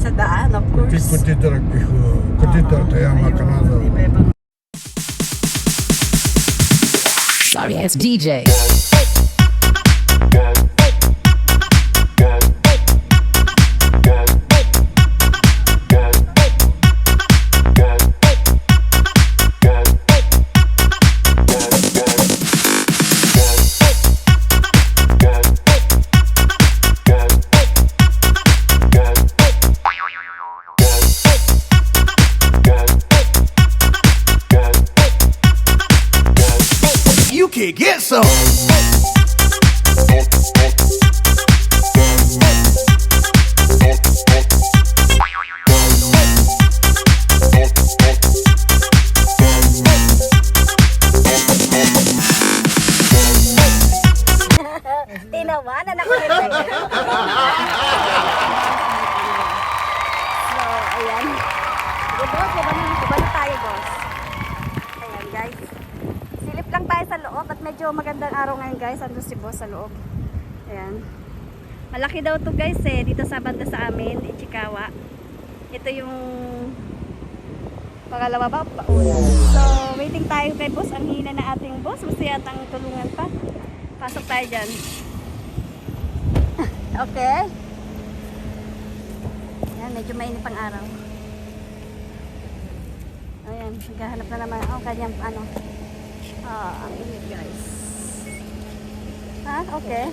Sa daan, of course. こっち行ったら岐阜、こっち行ったら富山、金沢。 Iba-ibang Sorry, it's DJ. You can get some. tinawanan ako nila. So, ayan. Okay, boss, diba na tayo, boss? Ayan, guys. Silip lang tayo sa loob at medyo magandang araw ngayon, guys. Andun si boss sa loob. Ayan. Malaki daw to, guys, dito sa banda sa amin, Ichikawa. Ito yung pangalawa ba? Pauna. So, waiting tayo kay boss. Ang hina na ating boss. Gusto yatang tulungan pa. Pasok tayo dyan. Okay. Ayan, medyo mainit pang araw. Ayan, naghahanap na naman ako kanyang ano. Ang init, guys. Ha? Okay.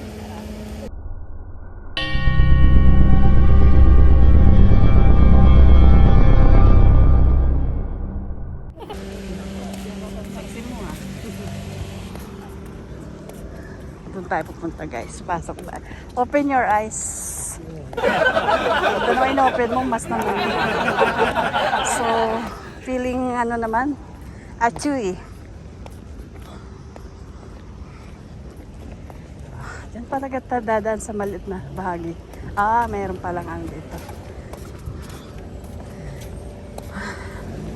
Doon tayo pupunta, guys. Pasok tayo. Open your eyes. Ito naman ino-open mo, mas naman. So, feeling ano naman, achuy. Diyan talaga dadaan sa maliit na bahagi. Mayroon palang ano dito.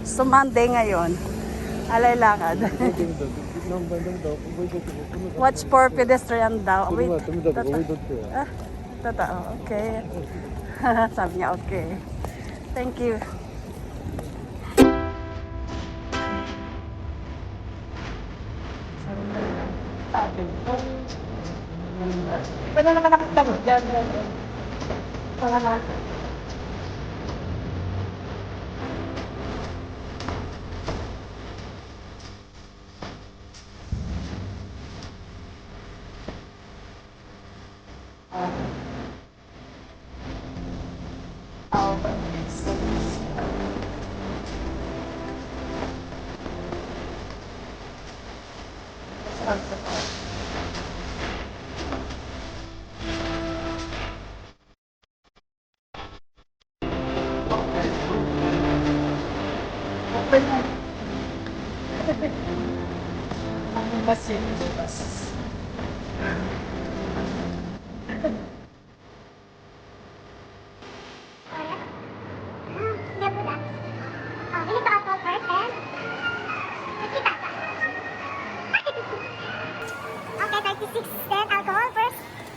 So, Monday ngayon. Alay lakad. Watch for pedestrian daw. Wait. Totoo. Okay. Sabi niya okay. Thank you. Pwede naman nakatagod dyan. Para na.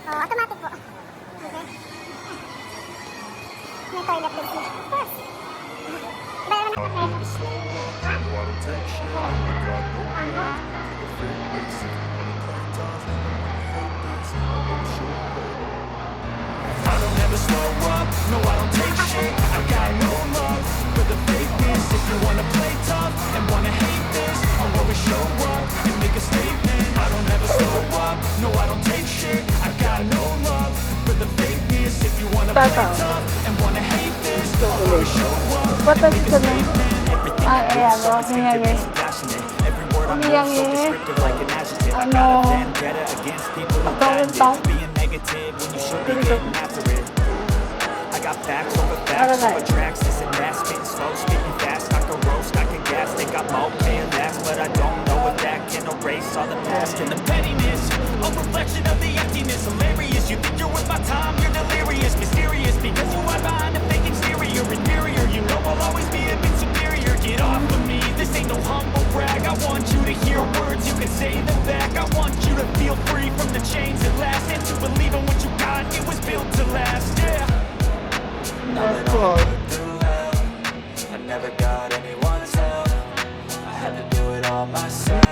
Automatic po. Okay. May toilet din siya. Of course. Bayaran na ako I don't ever slow up, no I don't take shit. I got no love for the fakeness. If you wanna play tough and wanna hate this, I'll always show up and make a statement. I don't ever slow up, no I don't take shit. I got no love for the fakeness. If you wanna play tough and wanna hate this, I'll always show up and make a statement. Everything I do is something so passionate. Every word I know so descriptive like an adjective. I got a vendetta against people who patent being negative when you should be getting after it. I got facts over tracks, this and that, spitting slow, spitting fast, I can roast, I can gas, think I'm okay and that's, but I don't know if that can erase all the past and the pettiness, a reflection of the emptiness, hilarious, you think you're worth my time, you're delirious, mysterious, because you hide behind a fake exterior, inferior, you know I'll always be a bit superior, get off of me, this ain't no humble brag, I want you to hear words, you can say them back, I want you to feel free from the chains that last, and to believe in what you got, it was built to last, yeah. Now that all. through hell. I never got anyone's help. I had to do it all myself.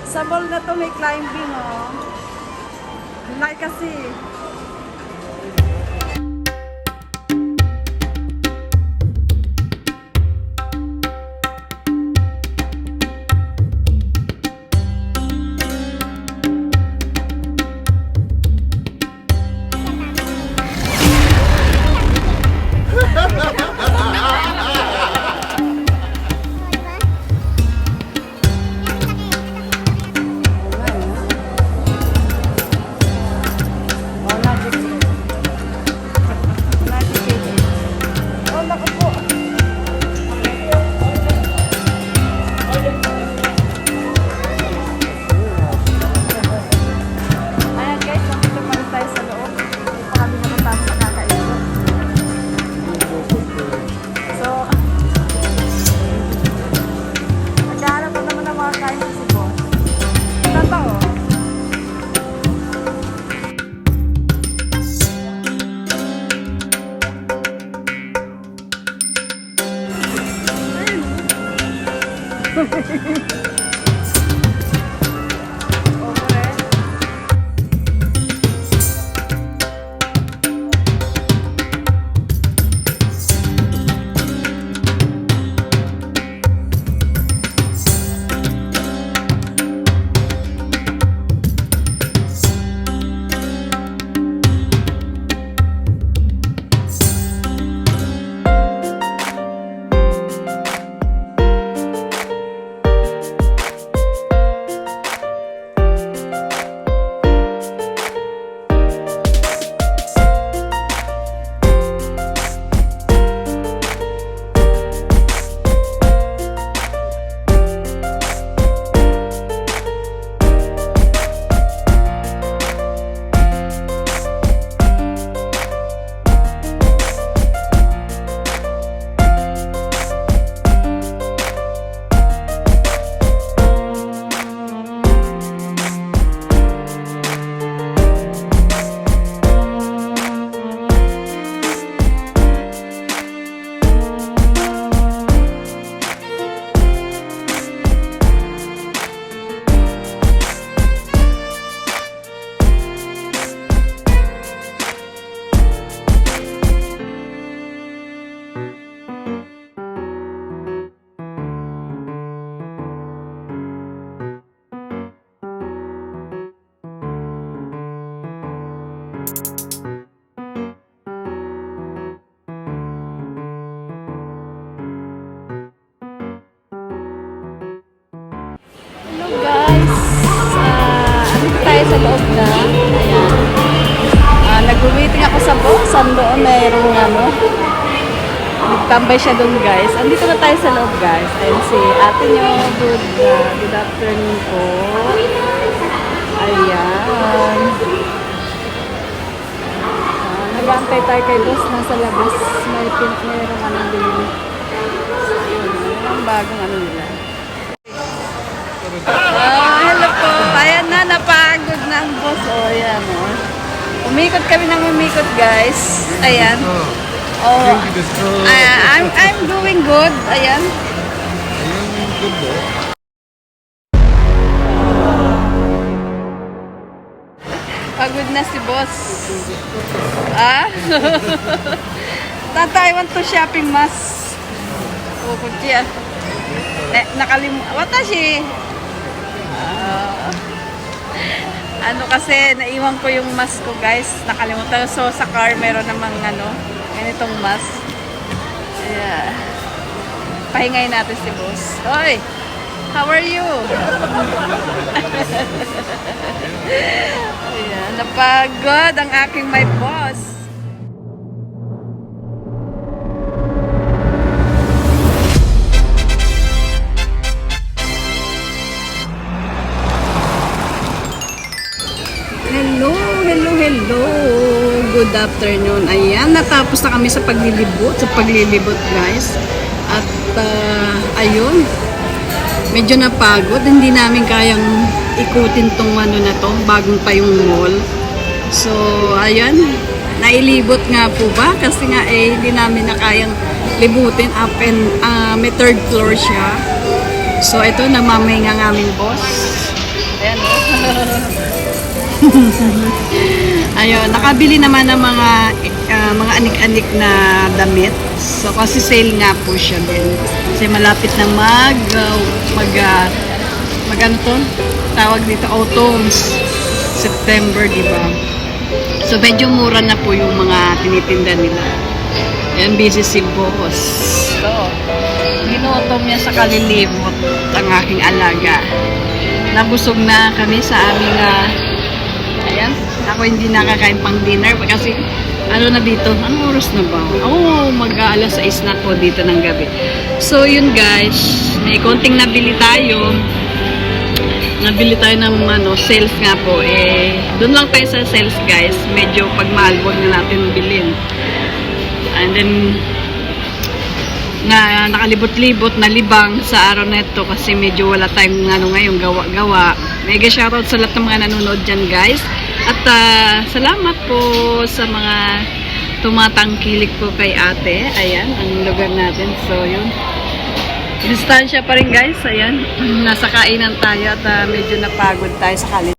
Sa mall na to may climbing, oh. Like kasi. Saan doon mayroong ano. Nagtambay siya doon guys. Andito na tayo sa loob guys. Ayun si ate nyo. Good afternoon po. Ayan. Nag-aantay tayo kay boss. Nasa labas. Mayroong ano din. Yun. Ang bagong ano nila. Hello po. Ayan na. Napagod na ang boss. Ayan o. Umikot kami ng umikot guys. Ayan. Oh, I'm doing good. Ayan. Pagod na si boss. Ah? Tata, I want to shopping mas. Oh, kutya. Watashi. Ano kasi, naiwan ko yung mask ko guys. Nakalimutan. So, sa car, meron namang ano, ganitong mask. Yeah. Pahingayin natin si boss. Hoy! How are you? Ayan, napagod ang aking my boss. Hello. Good afternoon. Ayan, natapos na kami sa paglilibot guys. At ayun, medyo napagod. Hindi namin kayang ikutin tong ano na to, bagong pa yung mall. So, ayan, nailibot nga po ba? Kasi nga hindi namin na kayang libutin up and may third floor siya. So, ito, namamay nga aming boss. Ayan Ayun, nakabili naman ng mga anik-anik na damit. So, kasi sale nga po siya din. Kasi malapit na ano to? Tawag dito, autumns. September, di ba? So, medyo mura na po yung mga tinitinda nila. Ayan, busy si boss. So, ginutom niya sa kalilibot ang aking alaga. Nabusog na kami sa aming ayan, ako hindi nakakain pang dinner kasi ano na dito, anong oras na ba? Mag-aalas 6 na po dito ng gabi. So yun guys, may konting nabili tayo ng sales nga po. Doon lang tayo sa sales guys, medyo pagmahal wag na natin bilhin. And then na nakalibot-libot na libang sa araw na ito kasi medyo wala tayong ngayon gawa-gawa. Mega shoutout sa lahat ng mga nanonood dyan guys. At salamat po sa mga tumatangkilik po kay ate. Ayan, ang lugar natin. So yun, distansya pa rin guys. Ayan, nasa kainan tayo at medyo napagod tayo sa kalin.